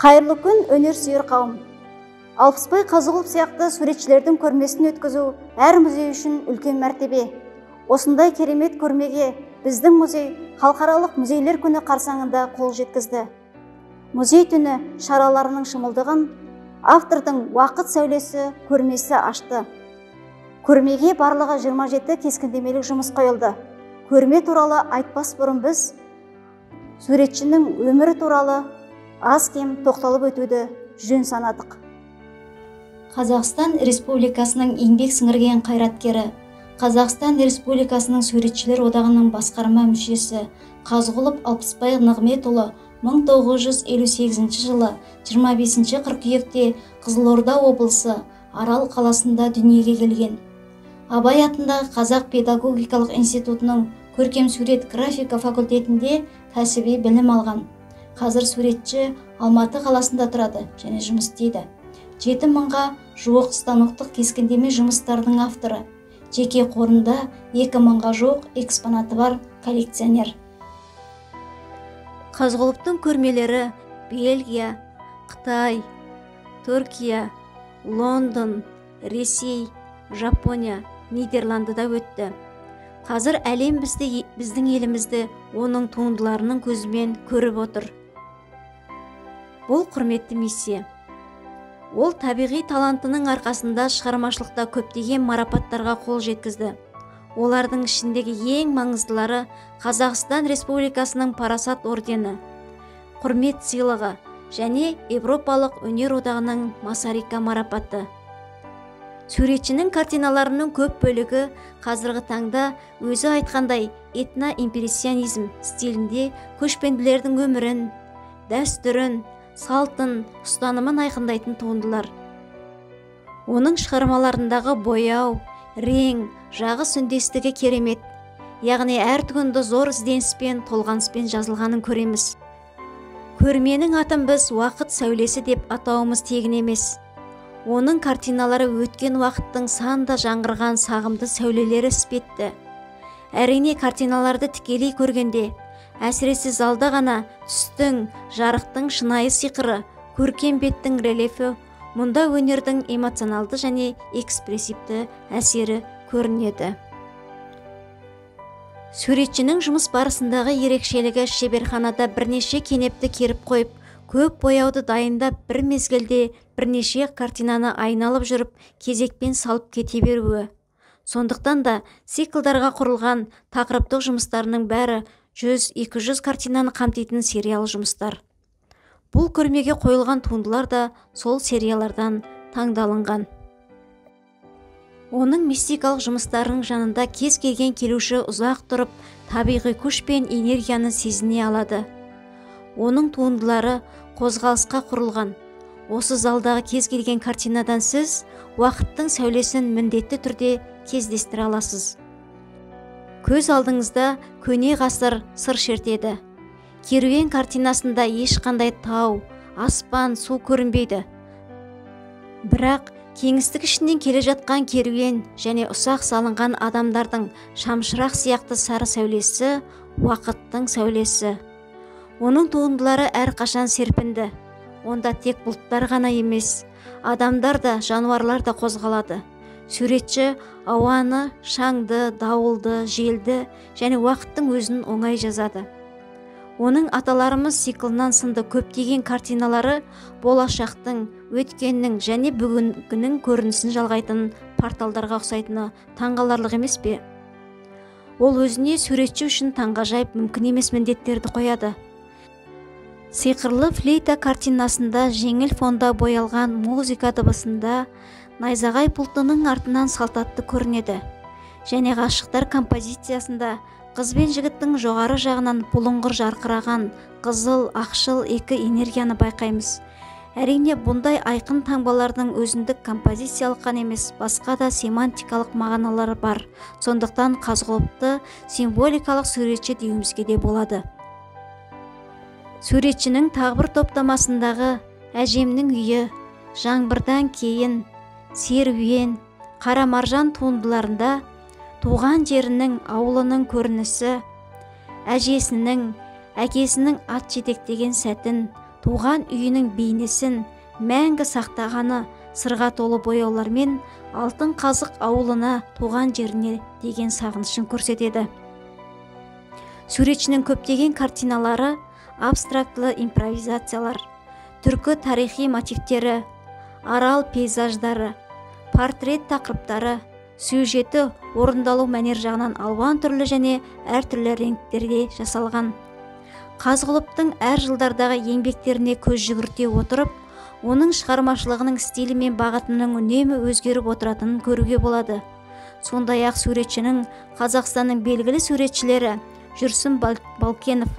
Қайырлы күн, өнер сүйер қауым. Алпысбай Қазығұлов сияқты суретшілердің көрмесін өткізу әр музей үшін үлкен мәртебе. Осындай керемет көрмеге біздің музей халықаралық музейлер күні қарсаңында қол жеткізді. Музей түні шараларының шымылдығын автордың уақыт сәулесі көрмесі ашты. Көрмеге барлығы 27 кескіндемелік жұмыс қойылды. Көрме туралы айтпас бұрын біз суретшінің өмірі туралы аз-кем тоқталып өтуді жөн санадық. Қазақстан Республикасының еңбек сіңірген қайраткері, Қазақстан Республикасының Суретшілер одағының басқарма мүшесі Қазығұлов Алпысбай Нығметұлы 1958 жылы 25 қыркүйекте Қызылорда облысы Арал қаласында дүниеге келген. Абай атындағы Қазақ педагогикалық институтының көркем сурет графика факультетінде кәсіби білім алған. Қазір суретші Алматы қаласында тұрады және жұмыс істейді. 7000-ға жуық станоктық кескіндеме жұмыстардың авторы. Жеке қорында 2000-ға жуық экспонаты бар коллекционер. Қазығұловтың көрмелері Бельгия, Қытай, Түркия, Лондон, Ресей, Жапония, Нидерландыда өтті. Қазір әлем біздің елімізді оның туындыларының көзімен көріп отыр. Бұл құрметті миссия. Ол табиғи талантының арқасында шығармашылықта көптеген марапаттарға қол жеткізді. Олардың ішіндегі ең маңыздылары Қазақстан Республикасының Парасат ордені, құрмет сыйлығы және Европалық өнер одағының Масарика марапаты. Суретшінің картиналарының көп бөлігі қазіргі таңда өзі айтқандай этно-импрессионизм стилінде көшпенділердің өмірін, дәстүрін, салтын, ұстанымын айқындайтын туындылар. Оның шығармаларындағы бояу, рең, жағыс үндестігі керемет, яғни әр туынды зор ізденіспен, толғаныспен жазылғанын көреміз. Көрменің атын біз уақыт сәулесі деп атауымыз тегін емес. Оның картиналары өткен уақыттың санда жаңғырған сағымды сәулелері іспетті. Әрине картиналарды тікелей көргенде, әсіресе залда ғана түстің, жарықтың шынайы сиқыры, көркем беттің рельефі, мұнда өнердің эмоционалды және экспрессивті әсері көрінеді. Суретшінің жұмыс барысындағы ерекшелігі шеберханада бірнеше кенепті керіп қойып, көп бояуды дайындап бір мезгілде бірнеше картинаны айналып жүріп, кезекпен салып кете беруі. Сондықтан да циклдарға құрылған тақырыптық жұмыстарының бәрі 100-200 картинаны қамтитын сериялы жұмыстар. Бұл көрмеге қойылған туындылар да сол сериялардан таңдалынған. Оның мистикалық жұмыстарының жанында кез келген келуші ұзақ тұрып, табиғи күш пен энергияны сезіне алады. Оның туындылары қозғалысқа құрылған. Осы залдағы кез келген картинадан сіз уақыттың сәулесін міндетті түрде кездестіре аласыз. Көз алдыңызда көне ғасыр сыр шертеді. Керуен картинасында ешқандай тау, аспан, су көрінбейді. Бірақ кеңістік ішінен келе жатқан керуен және ұсақ салынған адамдардың шамшырақ сияқты сары сәулесі уақыттың сәулесі. Оның туындылары әрқашан серпінді. Онда тек бұлттар ғана емес, адамдар да, жануарлар да қозғалады. Суретші ауаны, шаңды, дауылды, желді және уақыттың өзін оңай жазады. Оның аталарымыз циклынан сынды көптеген картиналары болашақтың, өткеннің және бүгінгінің көрінісін жалғайтын порталдарға ұқсайтыны таңғаларлық емес пе? Ол өзіне суретші үшін таңғажайып мүмкін емес міндеттерді қояды. Сиқырлы флейта картинасында жеңіл фонда боялған музыка дыбысында найзағай пультының артынан салтатты көрінеді. Және ғашықтар композициясында қыз бен жігіттің жоғары жағынан бұлыңғыр жарқыраған қызыл, ақшыл екі энергияны байқаймыз. Әрине бұндай айқын таңбалардың өзіндік композициялық қана емес, басқа да семантикалық мағыналары бар. Сондықтан Қазығұловты символикалық суретші деуімізге де болады. Суретшінің тағы бір топтамасындағы әжемнің үйі, жаңбырдан кейін, серуен, қара маржан туындыларында туған жерінің, ауылының көрінісі, әжесінің, әкесінің ат жетектеген сәтін, туған үйінің бейнесін мәңгі сақтағаны сырға толы бояулармен алтын қазық ауылына, туған жеріне деген сағынышын көрсетеді. Суретшінің көптеген картиналары абстрактылы импровизациялар, түркі тарихи мотивтері, арал пейзаждары, портрет тақырыптары, сюжеті орындалу мәнер жағынан алуан түрлі және әртүрлі реңктерде жасалған. Қазғұловтың әр жылдардағы еңбектеріне көз жүгірте отырып, оның шығармашылығының стилі мен бағытының үнемі өзгеріп отыратынын көруге болады. Сондай-ақ суретшінің Қазақстанның белгілі суретшілері Жүрсін Балкенов,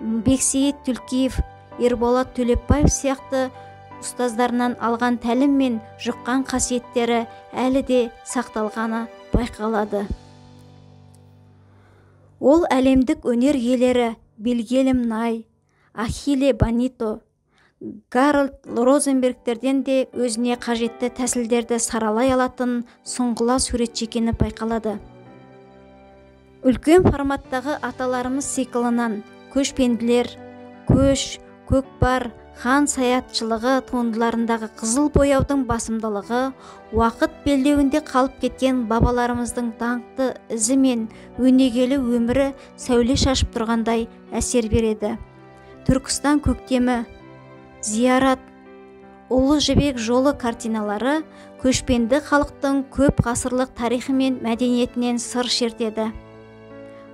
Бексейіт Түлкиев, Ерболат Төлепбаев сияқты ұстаздарынан алған тәлім мен жұққан қасиеттері әлі де сақталғаны байқалады. Ол әлемдік өнер иелері Вильгельм Най, Ахилле Бонито, Гарольд Розенбергтерден де өзіне қажетті тәсілдерді саралай алатын сұңғыла суретші екені байқалады. Үлкен форматтағы аталарымыз циклынан көшпенділер, көш, көкпар, хан саятшылығы туындыларындағы қызыл бояудың басымдылығы уақыт белдеуінде қалып кеткен бабаларымыздың даңқты ізі мен өнегелі өмірі сәуле шашып тұрғандай әсер береді. Түркістан көктемі, Зиярат, Ұлы жібек жолы картиналары көшпенді халықтың көп ғасырлық тарихы мен мәдениетінен сыр шертеді.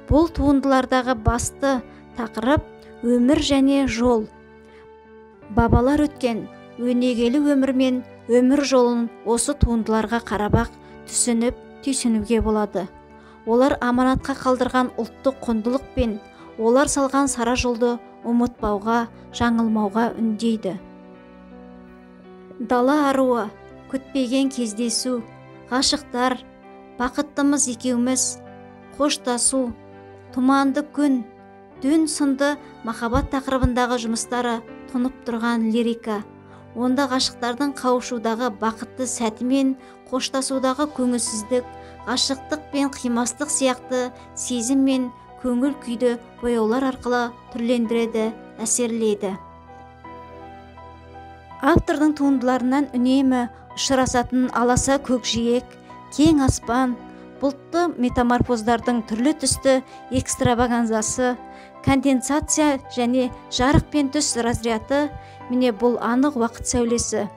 Бұл туындылардағы басты тақырып өмір және жол. Бабалар өткен өнегелі өмір мен өмір жолын осы туындыларға қарабақ түсініп, түйсінуге болады. Олар аманатқа қалдырған ұлттық құндылық пен олар салған сара жолды ұмытпауға, жаңылмауға үндейді. Дала аруы, күтпеген кездесу, ғашықтар, бақыттымыз екеуміз, қоштасу, тұманды күн, түн сынды махаббат тақырыбындағы жұмыстары тұнып тұрған лирика. Онда ғашықтардың қауышудағы бақытты сәті мен қоштасудағы көңілсіздік, ғашықтық пен қимастық сияқты сезім мен көңіл күйді бояулар арқылы түрлендіреді, әсерлейді. Автордың туындыларынан үнемі ұшырасатын аласа көкжиек, кең аспан, бұлтты метаморфоздардың түрлі түсті экстраваганзасы, конденсация және жарық пен түс разряды, міне бұл анық уақыт сәулесі.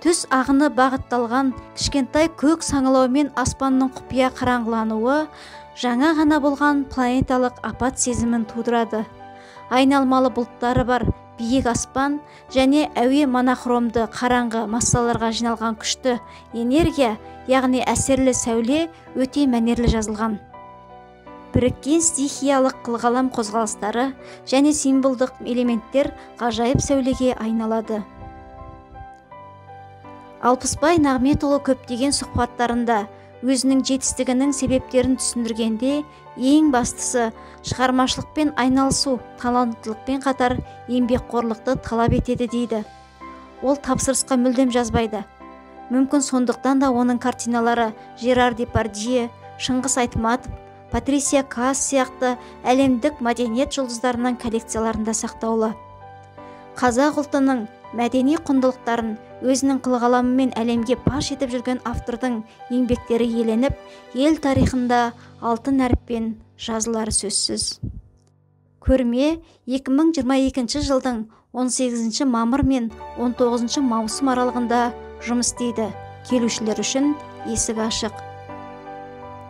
Түс ағыны бағытталған кішкентай көк саңылаумен аспанның құпия қараңғылануы жаңа ғана болған планеталық апат сезімін тудырады. Айналмалы бұлттары бар биік аспан және әуе монохромды қараңғы массаларға жиналған күшті энергия, яғни әсерлі сәуле өте мәнерлі жазылған. Біріккен стихиялық қылғалам қозғалыстары және символдық элементтер ғажайып сәулеге айналады. Алпысбай Нағметұлы көптеген сұхбаттарында өзінің жетістігінің себептерін түсіндіргенде, ең бастысы шығармашылықпен айналысу таланттылықпен қатар еңбекқорлықты талап етеді дейді. Ол тапсырысқа мүлдем жазбайды. Мүмкін сондықтан да оның картиналары Жерар Депардье, Шыңғыс Айтматов, Патрисия Каас сияқты әлемдік мәдениет жұлдыздарының коллекцияларында сақтаулы. Қазақ ұлтының мәдени құндылықтарын өзінің қылғаламымен әлемге паш етіп жүрген автордың еңбектері еленіп, ел тарихында алтын әріппен жазылары сөзсіз. Көрме 2022 жылдың 18 мамыр мен 19 маусым аралығында жұмыс істейді. Келушілер үшін есік ашық.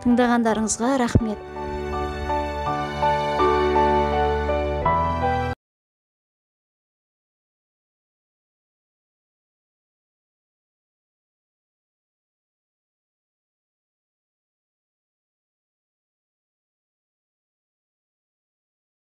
Тыңдағандарыңызға рахмет.